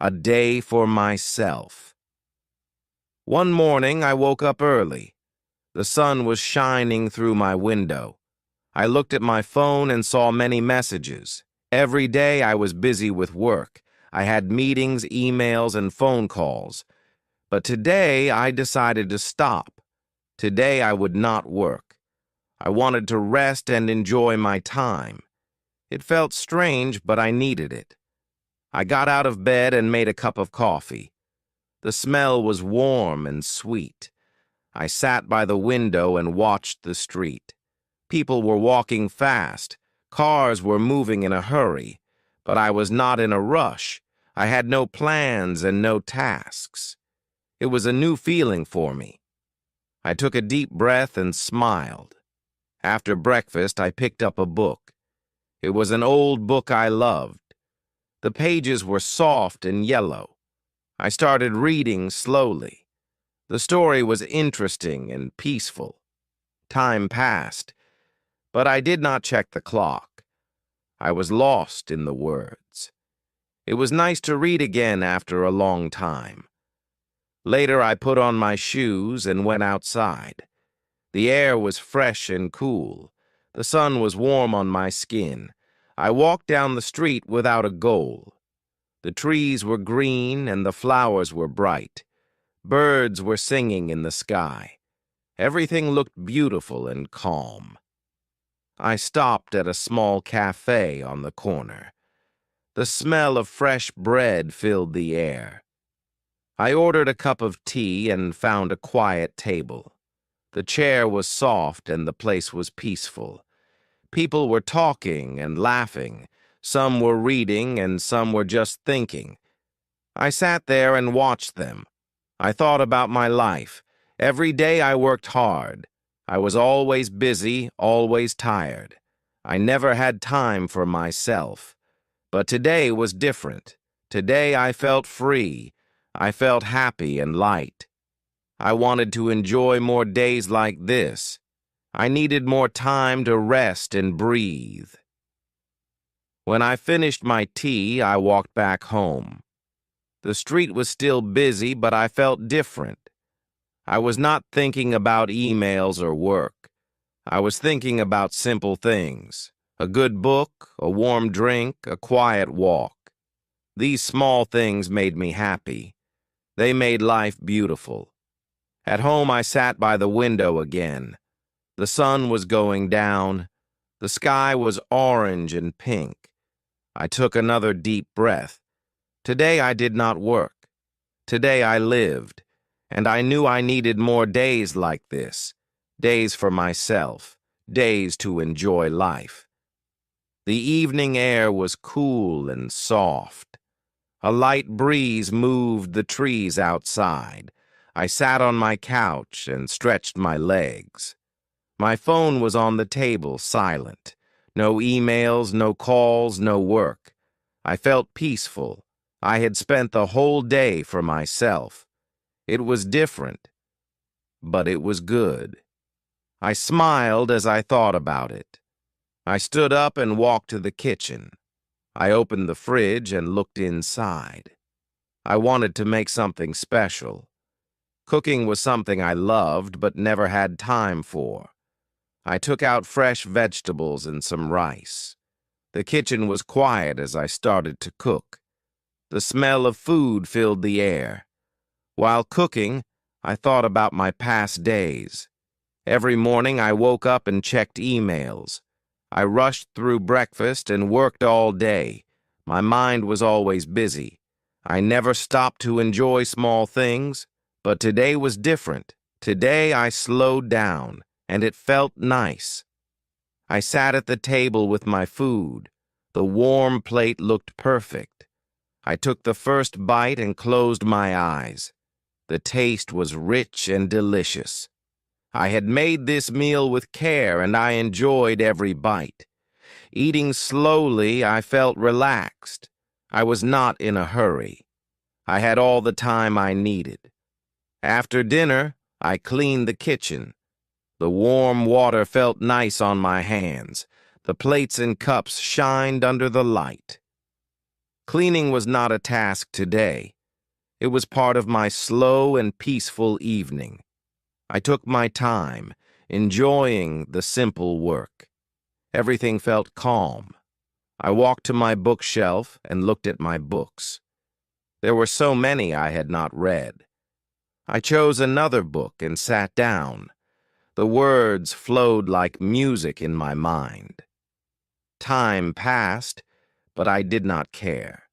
A day for myself. One morning, I woke up early. The sun was shining through my window. I looked at my phone and saw many messages. Every day I was busy with work. I had meetings, emails, and phone calls. But today I decided to stop. Today I would not work. I wanted to rest and enjoy my time. It felt strange, but I needed it. I got out of bed and made a cup of coffee. The smell was warm and sweet. I sat by the window and watched the street. People were walking fast. Cars were moving in a hurry. But I was not in a rush. I had no plans and no tasks. It was a new feeling for me. I took a deep breath and smiled. After breakfast, I picked up a book. It was an old book I loved. The pages were soft and yellow. I started reading slowly. The story was interesting and peaceful. Time passed, but I did not check the clock. I was lost in the words. It was nice to read again after a long time. Later, I put on my shoes and went outside. The air was fresh and cool. The sun was warm on my skin. I walked down the street without a goal. The trees were green and the flowers were bright. Birds were singing in the sky. Everything looked beautiful and calm. I stopped at a small cafe on the corner. The smell of fresh bread filled the air. I ordered a cup of tea and found a quiet table. The chair was soft and the place was peaceful. People were talking and laughing. Some were reading and some were just thinking. I sat there and watched them. I thought about my life. Every day I worked hard. I was always busy, always tired. I never had time for myself. But today was different. Today I felt free. I felt happy and light. I wanted to enjoy more days like this. I needed more time to rest and breathe. When I finished my tea, I walked back home. The street was still busy, but I felt different. I was not thinking about emails or work. I was thinking about simple things: a good book, a warm drink, a quiet walk. These small things made me happy. They made life beautiful. At home, I sat by the window again. The sun was going down. The sky was orange and pink. I took another deep breath. Today I did not work. Today I lived, and I knew I needed more days like this, days for myself, days to enjoy life. The evening air was cool and soft. A light breeze moved the trees outside. I sat on my couch and stretched my legs. My phone was on the table, silent. No emails, no calls, no work. I felt peaceful. I had spent the whole day for myself. It was different, but it was good. I smiled as I thought about it. I stood up and walked to the kitchen. I opened the fridge and looked inside. I wanted to make something special. Cooking was something I loved but never had time for. I took out fresh vegetables and some rice. The kitchen was quiet as I started to cook. The smell of food filled the air. While cooking, I thought about my past days. Every morning I woke up and checked emails. I rushed through breakfast and worked all day. My mind was always busy. I never stopped to enjoy small things, but today was different. Today I slowed down, and it felt nice. I sat at the table with my food. The warm plate looked perfect. I took the first bite and closed my eyes. The taste was rich and delicious. I had made this meal with care, and I enjoyed every bite. Eating slowly, I felt relaxed. I was not in a hurry. I had all the time I needed. After dinner, I cleaned the kitchen. The warm water felt nice on my hands. The plates and cups shined under the light. Cleaning was not a task today. It was part of my slow and peaceful evening. I took my time, enjoying the simple work. Everything felt calm. I walked to my bookshelf and looked at my books. There were so many I had not read. I chose another book and sat down. The words flowed like music in my mind. Time passed, but I did not care.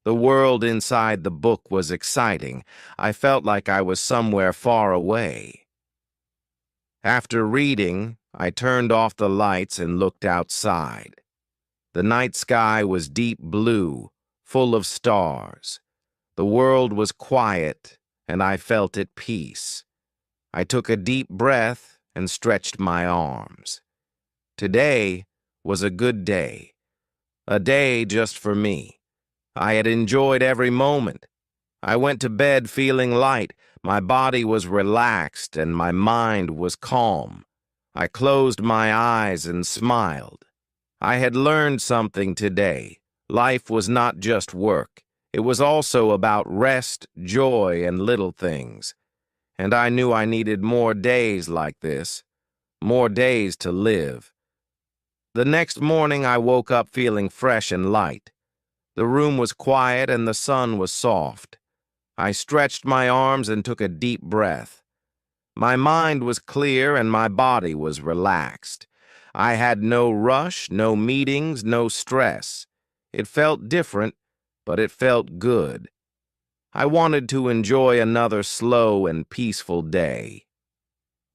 The world inside the book was exciting. I felt like I was somewhere far away. After reading, I turned off the lights and looked outside. The night sky was deep blue, full of stars. The world was quiet, and I felt at peace. I took a deep breath and stretched my arms. Today was a good day, a day just for me. I had enjoyed every moment. I went to bed feeling light. My body was relaxed and my mind was calm. I closed my eyes and smiled. I had learned something today. Life was not just work. It was also about rest, joy, and little things. And I knew I needed more days like this, more days to live. The next morning I woke up feeling fresh and light. The room was quiet and the sun was soft. I stretched my arms and took a deep breath. My mind was clear and my body was relaxed. I had no rush, no meetings, no stress. It felt different, but it felt good. I wanted to enjoy another slow and peaceful day.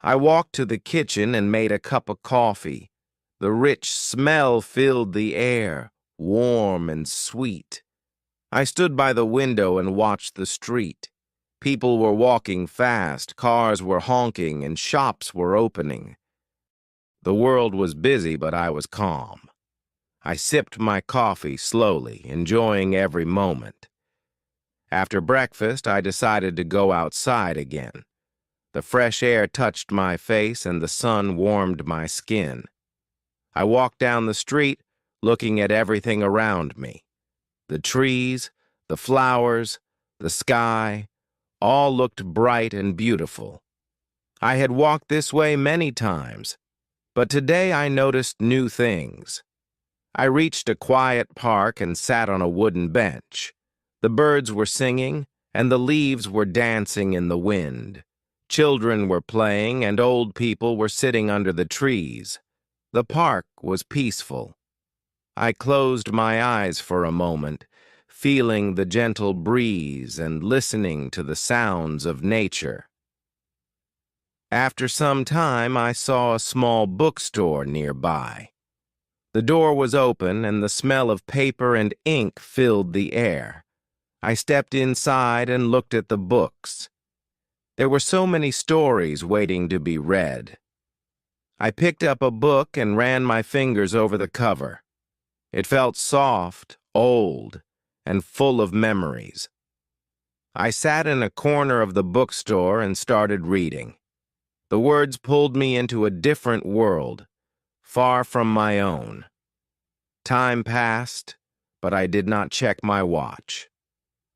I walked to the kitchen and made a cup of coffee. The rich smell filled the air, warm and sweet. I stood by the window and watched the street. People were walking fast, cars were honking, and shops were opening. The world was busy, but I was calm. I sipped my coffee slowly, enjoying every moment. After breakfast, I decided to go outside again. The fresh air touched my face and the sun warmed my skin. I walked down the street, looking at everything around me. The trees, the flowers, the sky, all looked bright and beautiful. I had walked this way many times, but today I noticed new things. I reached a quiet park and sat on a wooden bench. The birds were singing, and the leaves were dancing in the wind. Children were playing, and old people were sitting under the trees. The park was peaceful. I closed my eyes for a moment, feeling the gentle breeze and listening to the sounds of nature. After some time, I saw a small bookstore nearby. The door was open, and the smell of paper and ink filled the air. I stepped inside and looked at the books. There were so many stories waiting to be read. I picked up a book and ran my fingers over the cover. It felt soft, old, and full of memories. I sat in a corner of the bookstore and started reading. The words pulled me into a different world, far from my own. Time passed, but I did not check my watch.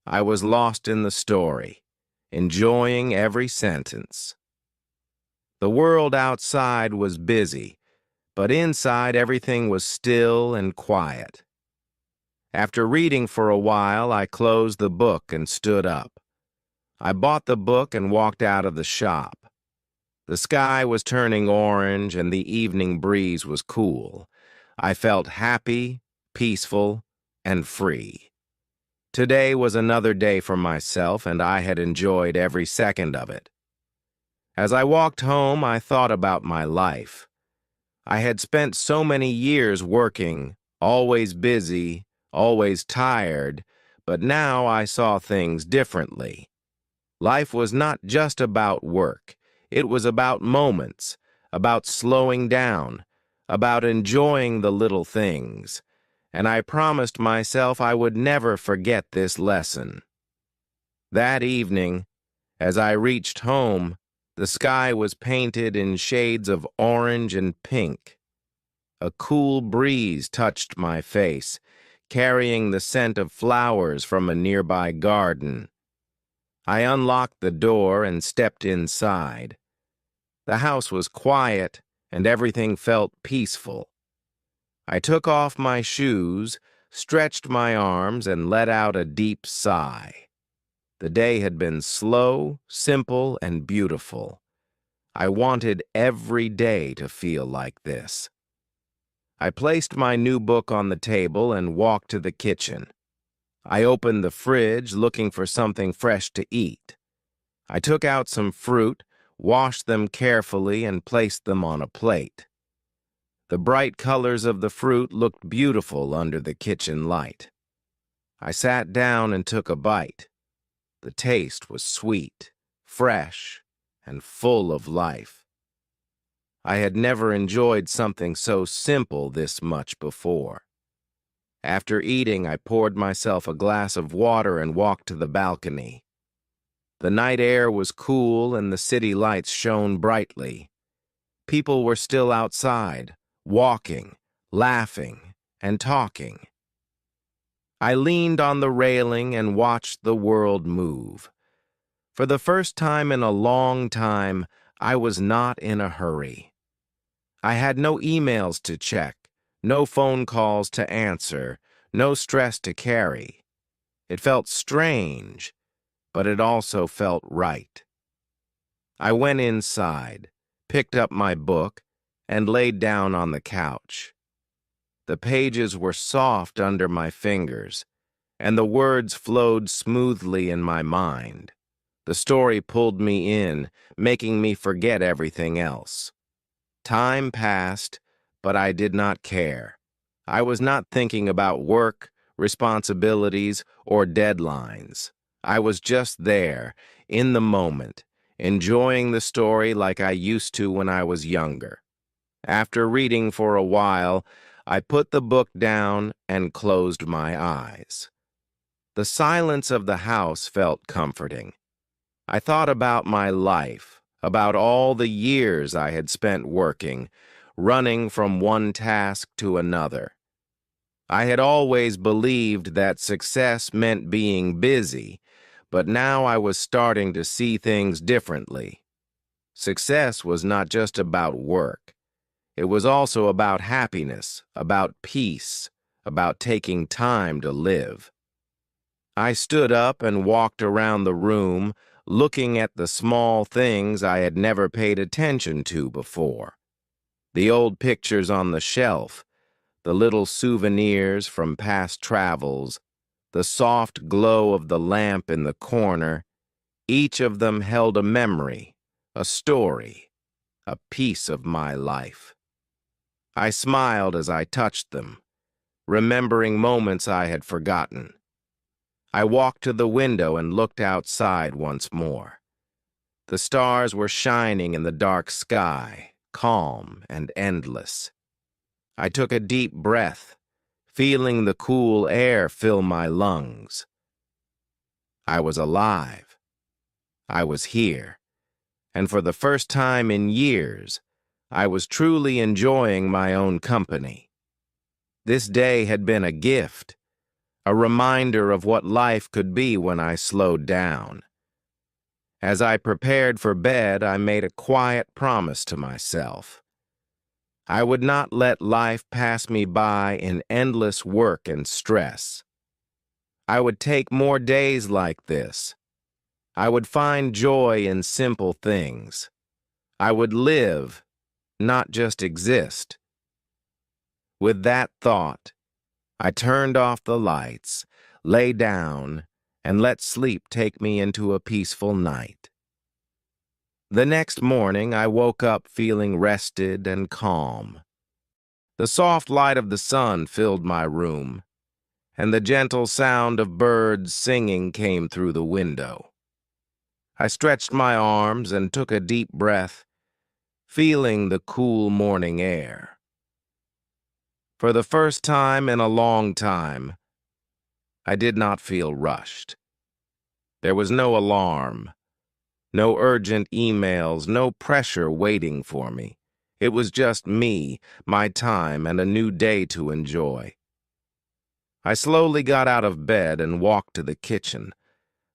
I was lost in the story, enjoying every sentence. The world outside was busy, but inside everything was still and quiet. After reading for a while, I closed the book and stood up. I bought the book and walked out of the shop. The sky was turning orange and the evening breeze was cool. I felt happy, peaceful, and free. Today was another day for myself, and I had enjoyed every second of it. As I walked home, I thought about my life. I had spent so many years working, always busy, always tired, but now I saw things differently. Life was not just about work. It was about moments, about slowing down, about enjoying the little things. And I promised myself I would never forget this lesson. That evening, as I reached home, the sky was painted in shades of orange and pink. A cool breeze touched my face, carrying the scent of flowers from a nearby garden. I unlocked the door and stepped inside. The house was quiet, and everything felt peaceful. I took off my shoes, stretched my arms, and let out a deep sigh. The day had been slow, simple, and beautiful. I wanted every day to feel like this. I placed my new book on the table and walked to the kitchen. I opened the fridge, looking for something fresh to eat. I took out some fruit, washed them carefully, and placed them on a plate. The bright colors of the fruit looked beautiful under the kitchen light. I sat down and took a bite. The taste was sweet, fresh, and full of life. I had never enjoyed something so simple this much before. After eating, I poured myself a glass of water and walked to the balcony. The night air was cool and the city lights shone brightly. People were still outside, walking, laughing, and talking. I leaned on the railing and watched the world move. For the first time in a long time, I was not in a hurry. I had no emails to check, no phone calls to answer, no stress to carry. It felt strange, but it also felt right. I went inside, picked up my book, and laid down on the couch. The pages were soft under my fingers, and the words flowed smoothly in my mind. The story pulled me in, making me forget everything else. Time passed, but I did not care. I was not thinking about work, responsibilities, or deadlines. I was just there, in the moment, enjoying the story like I used to when I was younger. After reading for a while, I put the book down and closed my eyes. The silence of the house felt comforting. I thought about my life, about all the years I had spent working, running from one task to another. I had always believed that success meant being busy, but now I was starting to see things differently. Success was not just about work. It was also about happiness, about peace, about taking time to live. I stood up and walked around the room, looking at the small things I had never paid attention to before. The old pictures on the shelf, the little souvenirs from past travels, the soft glow of the lamp in the corner, each of them held a memory, a story, a piece of my life. I smiled as I touched them, remembering moments I had forgotten. I walked to the window and looked outside once more. The stars were shining in the dark sky, calm and endless. I took a deep breath, feeling the cool air fill my lungs. I was alive. I was here. And for the first time in years, I was truly enjoying my own company. This day had been a gift, a reminder of what life could be when I slowed down. As I prepared for bed, I made a quiet promise to myself. I would not let life pass me by in endless work and stress. I would take more days like this. I would find joy in simple things. I would live, not just exist. With that thought, I turned off the lights, lay down, and let sleep take me into a peaceful night. The next morning, I woke up feeling rested and calm. The soft light of the sun filled my room, and the gentle sound of birds singing came through the window. I stretched my arms and took a deep breath, feeling the cool morning air. For the first time in a long time, I did not feel rushed. There was no alarm, no urgent emails, no pressure waiting for me. It was just me, my time, and a new day to enjoy. I slowly got out of bed and walked to the kitchen.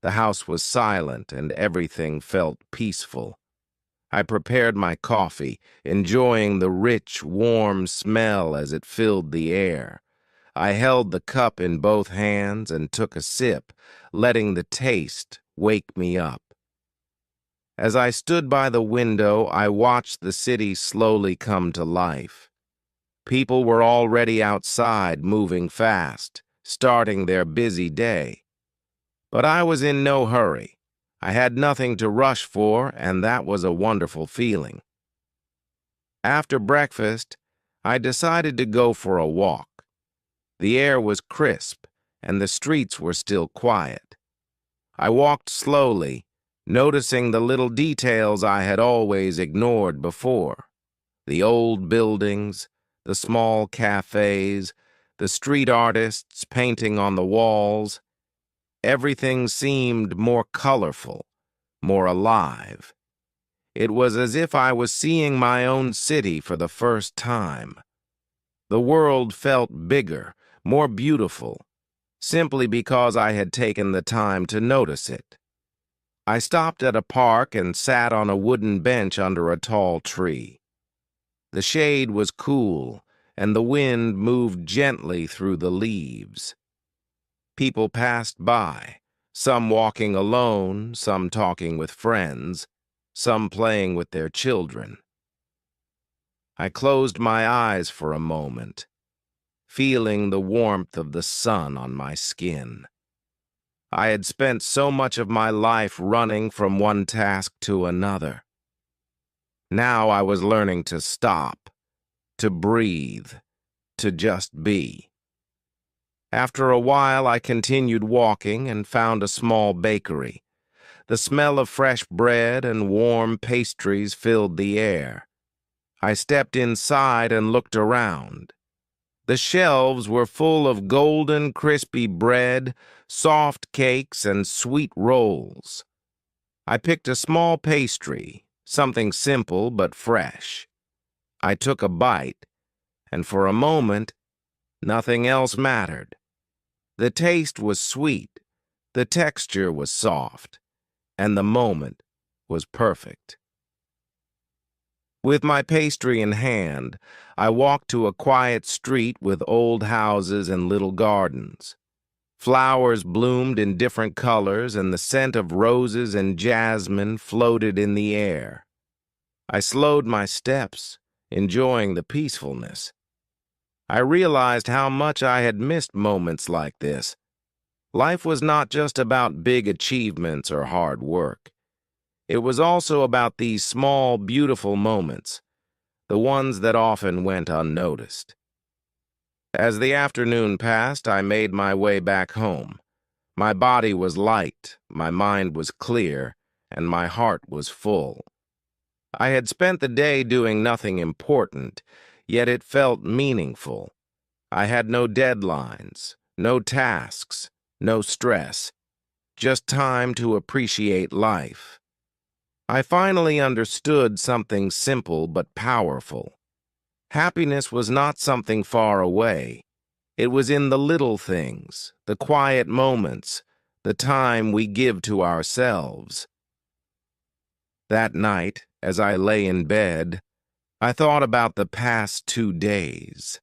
The house was silent and everything felt peaceful. I prepared my coffee, enjoying the rich, warm smell as it filled the air. I held the cup in both hands and took a sip, letting the taste wake me up. As I stood by the window, I watched the city slowly come to life. People were already outside, moving fast, starting their busy day. But I was in no hurry. I had nothing to rush for, and that was a wonderful feeling. After breakfast, I decided to go for a walk. The air was crisp, and the streets were still quiet. I walked slowly, noticing the little details I had always ignored before. The old buildings, the small cafes, the street artists painting on the walls. Everything seemed more colorful, more alive. It was as if I was seeing my own city for the first time. The world felt bigger, more beautiful, simply because I had taken the time to notice it. I stopped at a park and sat on a wooden bench under a tall tree. The shade was cool, and the wind moved gently through the leaves. People passed by, some walking alone, some talking with friends, some playing with their children. I closed my eyes for a moment, feeling the warmth of the sun on my skin. I had spent so much of my life running from one task to another. Now I was learning to stop, to breathe, to just be. After a while, I continued walking and found a small bakery. The smell of fresh bread and warm pastries filled the air. I stepped inside and looked around. The shelves were full of golden, crispy bread, soft cakes, and sweet rolls. I picked a small pastry, something simple but fresh. I took a bite, and for a moment, nothing else mattered. The taste was sweet, the texture was soft, and the moment was perfect. With my pastry in hand, I walked to a quiet street with old houses and little gardens. Flowers bloomed in different colors, and the scent of roses and jasmine floated in the air. I slowed my steps, enjoying the peacefulness. I realized how much I had missed moments like this. Life was not just about big achievements or hard work. It was also about these small, beautiful moments, the ones that often went unnoticed. As the afternoon passed, I made my way back home. My body was light, my mind was clear, and my heart was full. I had spent the day doing nothing important, yet it felt meaningful. I had no deadlines, no tasks, no stress, just time to appreciate life. I finally understood something simple but powerful. Happiness was not something far away. It was in the little things, the quiet moments, the time we give to ourselves. That night, as I lay in bed, I thought about the past 2 days.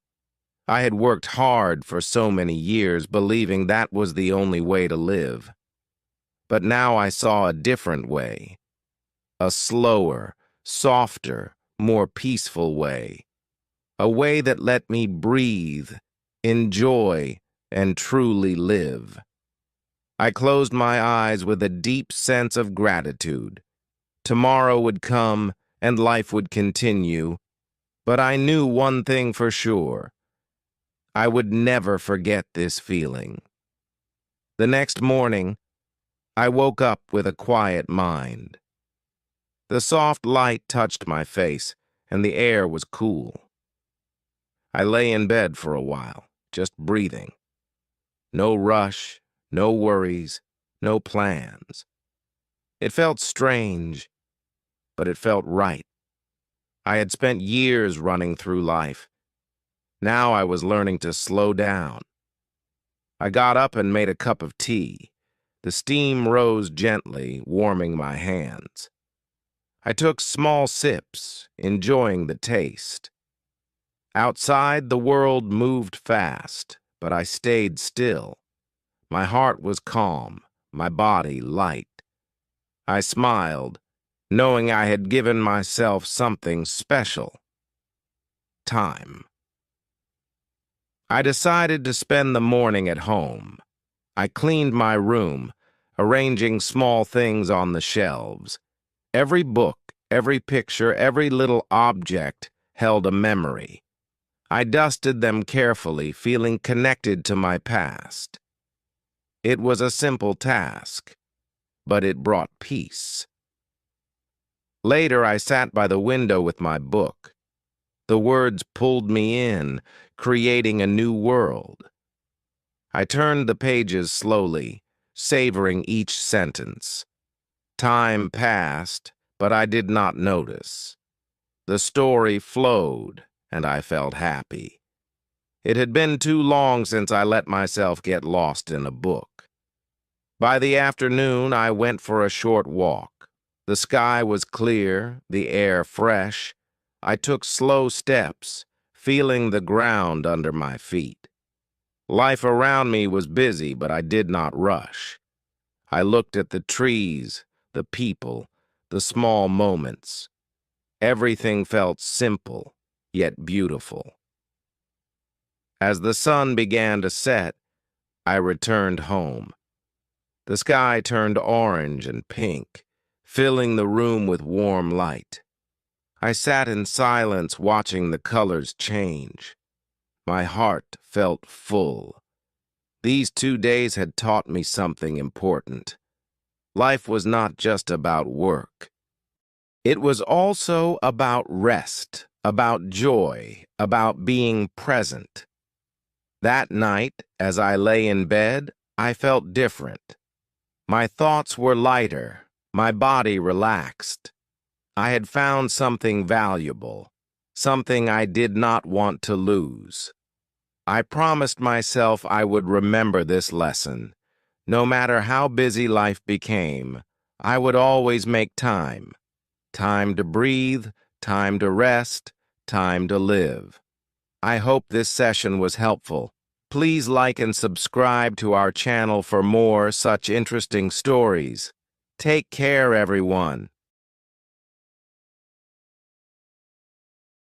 I had worked hard for so many years, believing that was the only way to live. But now I saw a different way. A slower, softer, more peaceful way. A way that let me breathe, enjoy, and truly live. I closed my eyes with a deep sense of gratitude. Tomorrow would come, and life would continue, but I knew one thing for sure. I would never forget this feeling. The next morning, I woke up with a quiet mind. The soft light touched my face, and the air was cool. I lay in bed for a while, just breathing. No rush, no worries, no plans. It felt strange, but it felt right. I had spent years running through life. Now I was learning to slow down. I got up and made a cup of tea. The steam rose gently, warming my hands. I took small sips, enjoying the taste. Outside, the world moved fast, but I stayed still. My heart was calm, my body light. I smiled, knowing I had given myself something special. Time. I decided to spend the morning at home. I cleaned my room, arranging small things on the shelves. Every book, every picture, every little object held a memory. I dusted them carefully, feeling connected to my past. It was a simple task, but it brought peace. Later, I sat by the window with my book. The words pulled me in, creating a new world. I turned the pages slowly, savoring each sentence. Time passed, but I did not notice. The story flowed, and I felt happy. It had been too long since I let myself get lost in a book. By the afternoon, I went for a short walk. The sky was clear, the air fresh. I took slow steps, feeling the ground under my feet. Life around me was busy, but I did not rush. I looked at the trees, the people, the small moments. Everything felt simple, yet beautiful. As the sun began to set, I returned home. The sky turned orange and pink, filling the room with warm light. I sat in silence watching the colors change. My heart felt full. These 2 days had taught me something important. Life was not just about work. It was also about rest, about joy, about being present. That night, as I lay in bed, I felt different. My thoughts were lighter, my body relaxed. I had found something valuable, something I did not want to lose. I promised myself I would remember this lesson. No matter how busy life became, I would always make time. Time to breathe, time to rest, time to live. I hope this session was helpful. Please like and subscribe to our channel for more such interesting stories. Take care, everyone.